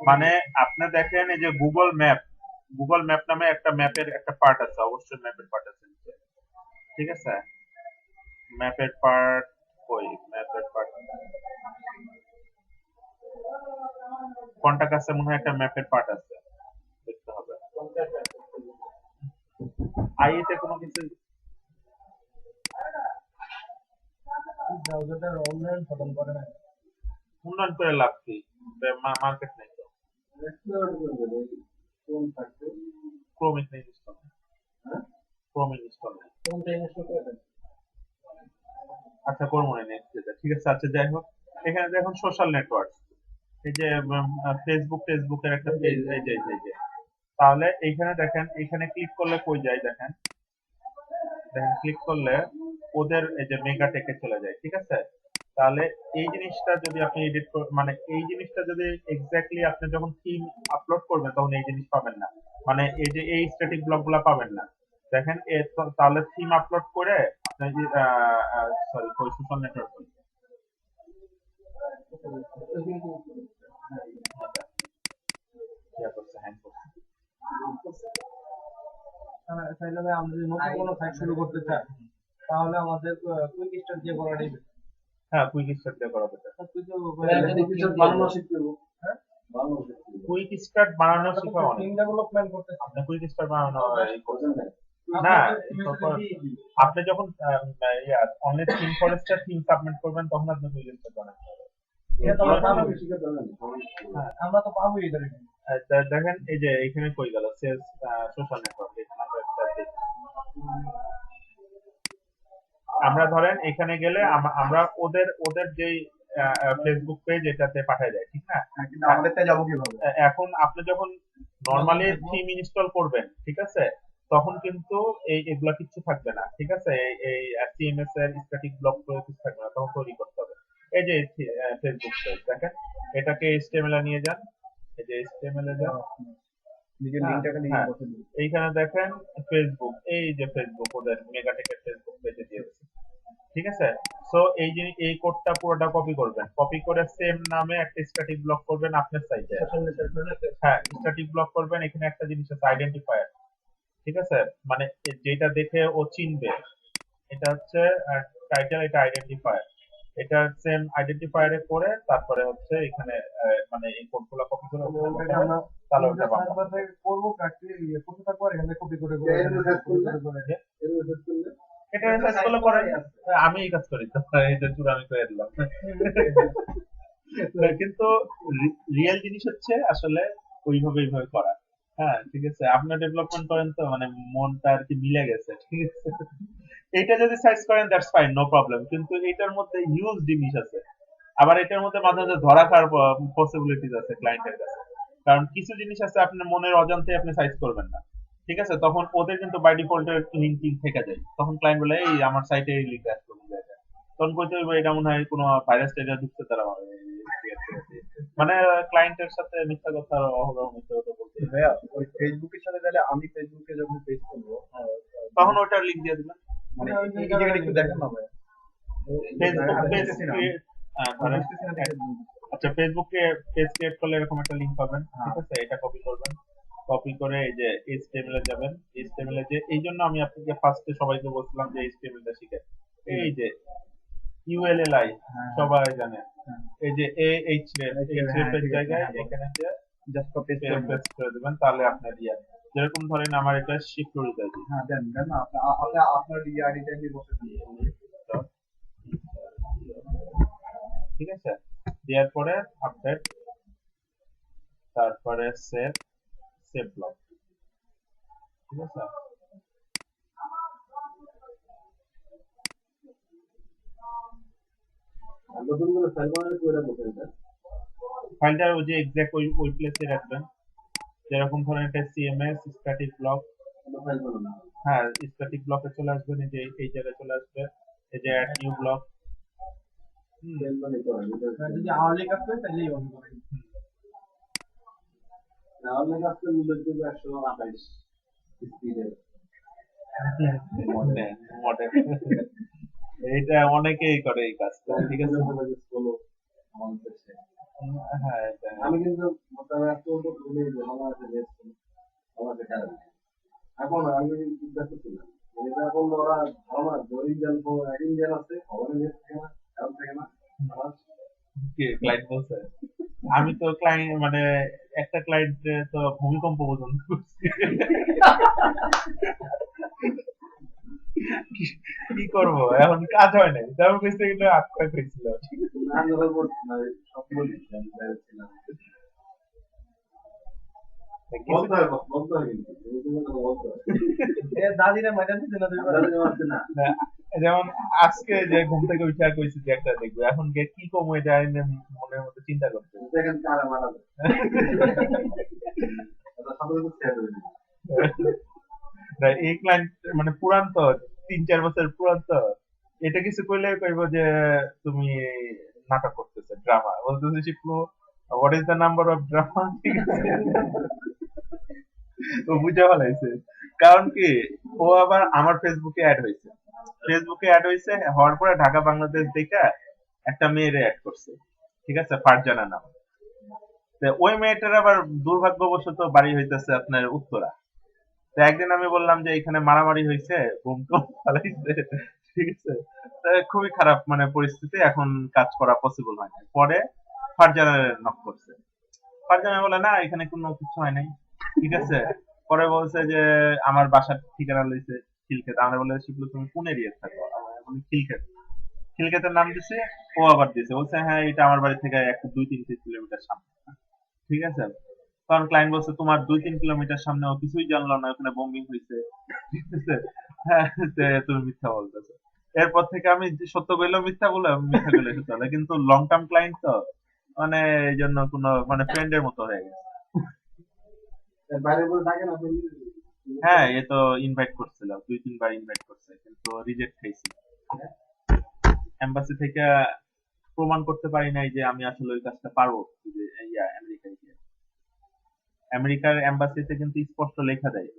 মানে আপনি দেখেন এই যে গুগল ম্যাপ নামে একটা ম্যাপের একটা পার্ট আছে, অবশ্যই ম্যাপের পার্ট আছে নিচে, ঠিক আছে? ম্যাপের পার্ট কই? ম্যাপের পার্ট কোনটা কাছে মনে হয় একটা ম্যাপের পার্ট আছে, দেখতে হবে। আইতে কোনো কিছু ব্রাউজারটা অনলাইন খতম করে না উন্নয়ন করে লাভ কি? মার্কেট নেই তো, এক্সপ্লোর করবে কোন থাকবে ক্রোম ইনস্টল নেই, হ্যাঁ ক্রোম ইনস্টল নেই। কোনটা ইনস্টল করে দেন আচ্ছা, করবো না নেক্সট যেটা, ঠিক আছে। আচ্ছা, যাই হোক, এখানে দেখুন সোশ্যাল নেটওয়ার্ক, এই যে ফেসবুকের একটা পেজ, এই যে তাহলে এইখানে দেখেন, এখানে ক্লিক করলে কই যায় দেখেন, ক্লিক করলে ওদের এই যে মেগাটেকে চলে যায়, ঠিক আছে? তাহলে এই জিনিসটা যদি আপনি মানে এই জিনিসটা যদি এক্স্যাক্টলি আপনি যখন থিম আপলোড করবেন তখন এই জিনিস পাবেন না, মানে এই যে এই স্ট্যাটিক ব্লক গুলা পাবেন না। দেখেন তাহলে থিম আপলোড করে আপনি সরি কই সোশ্যাল নেটওয়ার্ক হ্যাং করছে। তাহলে ভাই আমরা যদি নতুন কোনো সাইট শুরু করতে চাই তাহলে আমাদের কুইক স্টার্ট দিয়ে করা যাবে। হ্যাঁ, কুইক স্টার্ট দিয়ে করা যেতে। বানানো শিখতে হবে হ্যাঁ বানানো শিখতে হবে কুইক স্টার্ট বানানো শেখা অনেক। টিম ডেভেলপমেন্ট করতে আপনি কুইক স্টার্ট বানানো এই করছেন বুঝলেন না, আপনি যখন only theme Forster theme submit করবেন তখন আপনি কুইক স্টার্ট বানাতে হবে। আমরা তো পাবোই এদের এখানে। দেখেন এই যে এখানে কই গেল সেলস সোশ্যাল নেটওয়ার্ক, এখানে আমরা একটা দেখি। আমরা ধরেন এখানে গেলে আমরা ওদের যেই ফেসবুক পেজ এটাতে পাঠায় যায়, ঠিক না? কিন্তু আমাদেরটা যাবো কিভাবে এখন আপনি যখন নরমালি থিম ইনস্টল করবেন, ঠিক আছে, তখন কিন্তু এগুলা কিছু থাকবে না, ঠিক আছে? এই সিএমএস এর স্ট্যাটিক ব্লক করে কিছু থাকবে না, তখন তৈরি করতে হবে। এই যে ফেসবুক পেজ দেখেন, এটাকে এইচটিএমএল এ নিয়ে যান, এই যে এইচটিএমএল এ যান, নিজের হ্যাঁ, লিংকটাকে নিয়ে হ্যাঁ। বসে দিন এইখানে দেখেন ফেসবুক, এই যে ফেসবুক ওদের মেগাটেকের ফেসবুক পেজে দিয়েছে, ঠিক আছে? সো এই কোডটা পুরোটা কপি করবেন, কপি করে সেম নামে একটা স্ট্যাটিক ব্লক করবেন আপনার সাইটে। হ্যাঁ, স্ট্যাটিক ব্লক করবেন, এখানে একটা জিনিস আছে আইডেন্টিফায়ার, ঠিক আছে? মানে যেটা দেখে ও চিনবে, এটা হচ্ছে টাইটেল, এটা আইডেন্টিফায়ার, এটা সেম আইডেন্টিফায়ারে করে তারপরে হচ্ছে এখানে মানে এই কোডগুলো কপি করে তাহলে ওটা বানাবো। সার্ভার থেকে করবো প্র্যাকটিস করতে থাকবো আর এখানে কপি করে করে এর মধ্যে করে করলে করে এর মধ্যে করলে এটা সাইজ করলে করেন, আমি এই কাজ করি তো, এই যে চূড়া আমি করে দিলাম। কিন্তু রিয়েল জিনিস হচ্ছে আসলে এইভাবে করা। হ্যাঁ ঠিক আছে, আপনার ডেভেলপমেন্ট করেন তো মানে মনটা আর কি মিলে গেছে, ঠিক আছে। এইটা যদি সাইজ করেন দ্যাটস ফাইন, নো প্রবলেম, কিন্তু এটার মধ্যে হিউজ জিনিস আছে। আবার এটার মধ্যে মাঝে মাঝে ধরা খাওয়ার পসিবিলিটিস আছে ক্লায়েন্টের কাছে। কারণ কিছু জিনিস আছে আপনার মনের অজান্তে আপনি সাইজ করবেন না, ঠিক আছে, তখন ওদের কিন্তু বাই ডিফল্টের লিঙ্কিং থেকে যায়, তখন ক্লায়েন্ট বলে এই আমার সাইটে এই লিঙ্ক অ্যাড করে দেয়। তখন কইতে হইব এটা মনে হয় কোনো ভাইরাস টাইরাস ঢুকতে তারা মানে ক্লায়েন্টের সাথে মিথ্যা কথা, অহরহ মিথ্যা কথা বলতে হয়। ভাইয়া ওই ফেসবুকের সাথে তাহলে আমি ফেসবুকে যখন পেজ করবো তখন ওটার লিঙ্ক দিয়ে দিবেন। মানে এই জায়গাটা একটু দেখেন না ভাইয়া ফেসবুক আমি পেজ বুঝতেছি না। ধরেন বুঝতেছি না দেখে আচ্ছা ফেসবুকে পেজ ক্রিয়েট করলে এরকম একটা লিংক পাবেন, ঠিক আছে, এটা কপি করবেন, কপি করে এই যে HTML এ যাবেন, HTML এ যে এই জন্য আমি আপনাকে ফার্স্টে সবাইকে বলছিলাম যে HTML টা শিখেন। এই যে ULLI সবাই জানে, এই যে href এর জায়গায় এখানে যে জাস্ট কপি পেস্ট করে দিবেন, তাহলে আপনার যেরকম ধরেন আমার এটা শিফট করে দেয়, হ্যাঁ দেন দেন না আপনার আইডিটা নিয়ে বসে দিন ঠিক আছে, দেওয়ার পরে আপডেট, তারপরে সেভ ব্লক, ঠিক আছে। আর নতুন করে ফাইল বানালে কইরা বসে দেন ফাইলটা ওই যে এক্সাক্ট ওই প্লেসে রাখবেন, যেরকম ধরেন একটা CMS স্ট্যাটিক ব্লক, ফাইল বানানো হ্যাঁ স্ট্যাটিক ব্লকে চলে আসবেন, এই যে এই জায়গায় চলে আসবে, এই যে অ্যাড নিউ ব্লক, ফাইল মানে করেন যদি আওয়ারলি কাজ করে তাহলে এই বন্ধ করে না অন্য কাজ করলে মূল্য দেব 128 স্পিডের মডেল এইটা অনেকেই করে এই কাজটা, ঠিক আছে। বলো আমার কাছে হ্যাঁ এটা আমি কিন্তু মোটামুটি এত তো ভুলে যে আমার কাছে রেস আমার কাছে খারাপ এখন আমি ব্যস্ত ছিলাম মানে এখন ওরা আমার ইন্ডিয়ান ইন্ডিয়ান আছে আমার রেস থাকে না কারণ থাকে না আমার কি ক্লায়েন্ট বলছে, আমি তো ক্লায়েন্ট মানে একটা ক্লায়েন্ট তো ভূমিকম্প পর্যন্ত করছি। কি করব এখন, কাজ হয় নাই, তেমন কিছু কিন্তু আটকা হয়েছিল। না ধরে বলছি না সব বলছি আমি ছিলাম বলতে হয় বলতে হয় কিন্তু তুমি তো বলতে হয় দাদিরা মাইটা দিতে না তুমি আপনাদের আছে না যেমন আজকে যে ঘুম থেকে উঠে আর কইছি যে একটা দেখবো, এখন গিয়ে কি কম হয়ে যায় মনের মধ্যে চিন্তা করতে। দেখেন কারা মারা যায় এটা সাধারণত শেয়ার করে দিই এই ক্লায়েন্ট মানে পুরান তো, 3-4 বছর পুরান তো, এটা কিছু কইলে কইব যে তুমি নাটক করতেছে, ড্রামা বলতেছে, শিখলো what is the number of drama, ঠিক আছে, ও বুঝে ফেলাইছে। কারণ কি ও আবার আমার ফেসবুকে অ্যাড হয়েছে, হওয়ার পরে ঢাকা বাংলাদেশ দেখে একটা মেয়েরে অ্যাড করছে, ঠিক আছে, ফারজানা নাম। তো ওই মেয়েটার আবার দুর্ভাগ্যবশত বাড়ি হইতেছে আপনার উত্তরা। তো একদিন আমি বললাম যে এখানে মারামারি হয়েছে, বুমটুম ফালাইছে, ঠিক আছে, তো খুবই খারাপ মানে পরিস্থিতি, এখন কাজ করা পসিবল হয় না। পরে ফারজানার নক করছে, ফারজানা বলে না এখানে কোনো কিছু হয় নাই, ঠিক আছে। পরে বলছে যে আমার বাসার ঠিকানা লইছে খিলক্ষেত, আমরা বলে শিখলো তুমি কোন এরিয়া থাকো, আমরা বলি খিলক্ষেত, খিলক্ষেতের নাম দিছে, ও আবার দিছে, বলছে হ্যাঁ এটা আমার বাড়ি থেকে 2-3 কিলোমিটার সামনে, ঠিক আছে। কারণ ক্লায়েন্ট বলছে তোমার 2-3 কিলোমিটার সামনে, ও কিছুই জানলো না ওখানে বোম্বিং হয়েছে, ঠিক আছে, হ্যাঁ তুমি মিথ্যা বলতেছো। এরপর থেকে আমি যে সত্য কইলেও মিথ্যা বলে, মিথ্যা কইলে সত্য বলে, কিন্তু লং টার্ম ক্লায়েন্ট তো মানে এই জন্য কোনো মানে ফ্রেন্ডের মতো হয়ে গেছে। বাইরে বলে থাকে না আপনি হ্যাঁ এ তো ইনভাইট করছিল, 2-3 বার ইনভাইট করছে, কিন্তু রিজেক্ট খাইছি। এম্বাসি থেকে প্রমাণ করতে পারি নাই যে আমি আসলে ওই কাজটা পারবো, যে আমেরিকায় গিয়ে, আমেরিকার এম্বাসিতে কিন্তু স্পষ্ট লেখা দেয়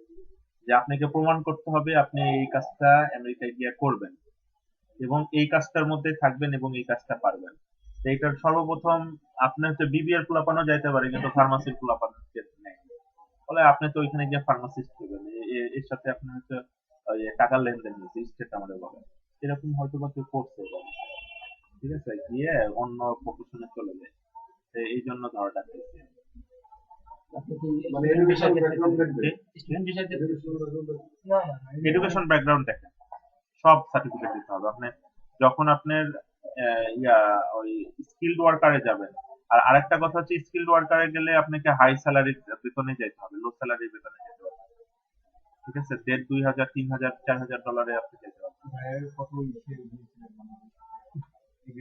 যে আপনাকে প্রমাণ করতে হবে আপনি এই কাজটা আমেরিকায় গিয়ে করবেন এবং এই কাজটার মধ্যে থাকবেন এবং এই কাজটা পারবেন। তো এটার সর্বপ্রথম আপনার হচ্ছে বিবিএর পোলাপানও যাইতে পারে, কিন্তু ফার্মাসির পোলাপান নেই, ফলে আপনি তো ওইখানে গিয়ে ফার্মাসিস্ট করবেন, এর সাথে আপনার হচ্ছে ওই টাকার লেনদেন হয়েছে, স্টেট আমাদের বলে এরকম হয়তো বা কেউ করছে, ঠিক আছে, গিয়ে অন্য প্রফেশনে চলে যায়, তো এই জন্য ধরাটা খাইছে। আপনি কি মানে student education বিষয় background দেখতেছেন? দেখবে? স্টুডেন্ট বিষয় দেখতেছেন? না না না এডুকেশন ব্যাকগ্রাউন্ড দেখেন, সব সার্টিফিকেট দিতে হবে। আপনি যখন আপনার ওই স্কিলড ওয়ার্কারে যাবেন, আর আরেকটা কথা হচ্ছে স্কিলড ওয়ার্কারে গেলে আপনাকে হাই স্যালারি বেতনে যেতে হবে, লো স্যালারি বেতনে যেতে হবে। ঠিক আছে, 1.5, 2,000, 3,000, 4,000 ডলারে আপনি যেতে হবে। ভাইয়ের কত ইসে দিয়েছিলেন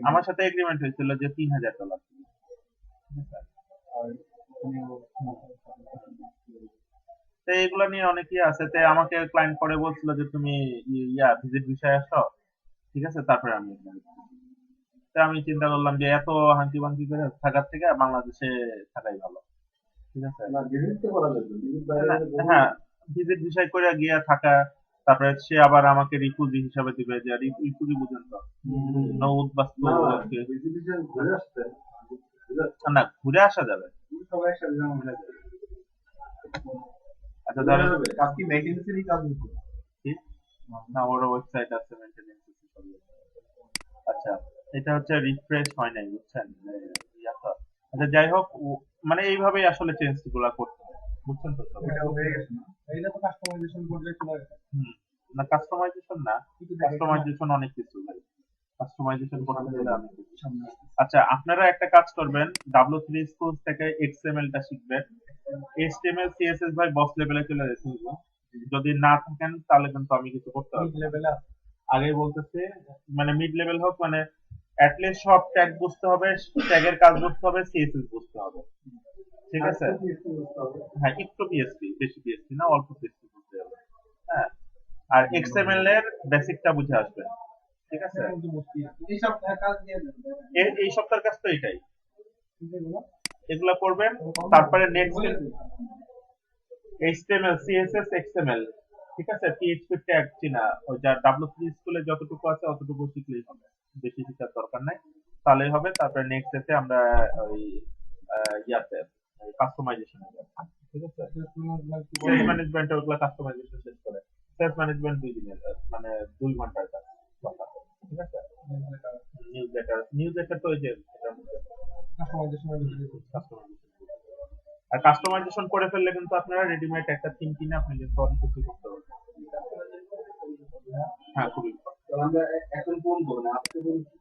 আমার সাথে এগ্রিমেন্ট হয়েছিল যে $3,000। আর ওখানেও তো এগুলো নিয়ে অনেকেই আছে, তো আমাকে ক্লায়েন্ট পরে বলছিল যে তুমি ভিজিট বিষয়ে আসো, ঠিক আছে, তারপরে আমি apply করব। তো আমি চিন্তা করলাম যে এত হাঙ্কি পাঙ্কি করে থাকার থেকে বাংলাদেশে থাকাই ভালো। ঠিক আছে, না ভিজিট তো করা যাবে, ভিজিট বাইরে না, গেলে বলবো। হ্যাঁ, ভিজিট বিষয় করে গিয়ে থাকা, তারপরে সে আবার আমাকে রিফিউজি হিসাবে দিবে, যে রিফিউজি বুঝেন তো, নৌদ বাস্তু না আর কি। ভিজিট ঘুরে আসতে ঘুরে আসতে না, ঘুরে আসা যাবে। সবাই একসাথে যাওয়া মনে হয়। আচ্ছা ঘুরে ধরেন যাবে। কাজ কি মেইনটেনেন্সেরই কাজ হতো? কি, না ওর ওয়েবসাইট আছে মেইনটেনেন্স। আচ্ছা, এটা হচ্ছে রিফ্রেশ হয় নাই, বুঝছেন? ইয়াটা। আচ্ছা যাই হোক, মানে এইভাবেই আসলে চেঞ্জ গুলা করতে হয়, বুঝছেন তো সবাই? ওইটাও হয়ে গেছে না? এইটা তো কাস্টমাইজেশন পর্যায়ে চলে গেছে। হুম। না, কাস্টমাইজেশন না, কিন্তু দেখে কাস্টমাইজেশন অনেক কিছু ভাই, কাস্টমাইজেশন করতে গেলে অনেক কিছু। আচ্ছা, আপনারা একটা কাজ করবেন, W3 স্কুল থেকে XML টা শিখবেন। HTML CSS ভাই বস লেভেলে চলে গেছে এগুলো। যদি না থাকেন তাহলে কিন্তু আমি কিছু করতে পারবো মিড না। লেভেলে আগেই বলতেছি, মানে মিড লেভেল হোক, মানে অ্যাটলিস্ট সব ট্যাগ বুঝতে হবে, ট্যাগের কাজ বুঝতে হবে, CSS বুঝতে হবে। ঠিক আছে, আর একটু PHP বুঝতে হবে। হ্যাঁ একটু PHP, বেশি PHP না, অল্প PHP বুঝতে হবে। হ্যাঁ, আর XML এর বেসিকটা বুঝে আসবে। ঠিক আছে, কিন্তু বুঝতে এইসব কাজ দিয়ে দেন এই সপ্তাহের কাজ তো এটাই, এগুলো এগুলা করবেন। তারপরে নেক্সট HTML CSS XML, ঠিক আছে, PHP ট্যাগ চিনা, ওই যা W3 স্কুলে যতটুকু আছে অতটুকু শিখলেই হবে, বেশি শিখার দরকার নাই, তাহলেই হবে। তারপরে নেক্সট ডেতে আমরা ওই ইয়াতে কাস্টমাইজেশন যাব। ঠিক আছে, সেলস ম্যানেজমেন্ট ওগুলো কাস্টমাইজেশন শেষ করে, সেলস ম্যানেজমেন্ট 2 দিনের মানে 2 ঘন্টার কাজ কথা। ঠিক আছে, নিউজ লেটার তো ওই যে এটার মধ্যে কাস্টমাইজেশনের ভিতরে কাস্টমাইজেশন। আর কাস্টমাইজেশন করে ফেললে কিন্তু আপনারা রেডিমেড একটা থিম কিনে আপনি কিন্তু অনেক কিছু করতে পারবেন। হ্যাঁ, খুবই তাহলে আমরা এখন কোন করবো না আজকে বলছি